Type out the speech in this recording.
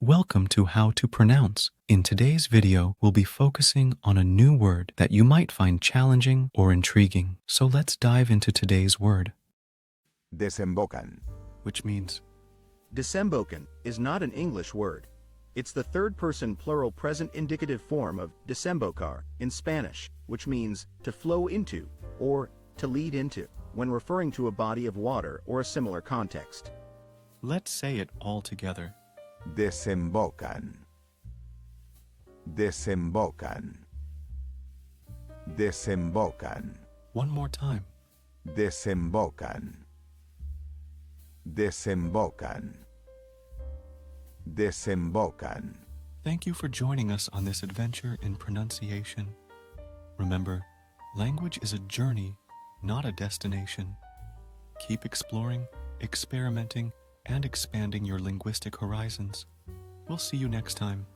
Welcome to How to Pronounce. In today's video, we'll be focusing on a new word that you might find challenging or intriguing. So let's dive into today's word, Desembocan. which means Desembocan is not an English word. It's the third-person plural present indicative form of desembocar in Spanish, which means to flow into or to lead into, when referring to a body of water or a similar context. let's say it all together. Desembocan. Desembocan. Desembocan. One more time. Desembocan. Desembocan. Desembocan. Thank you for joining us on this adventure in pronunciation. Remember, language is a journey, not a destination. Keep exploring, experimenting, and expanding your linguistic horizons. We'll see you next time.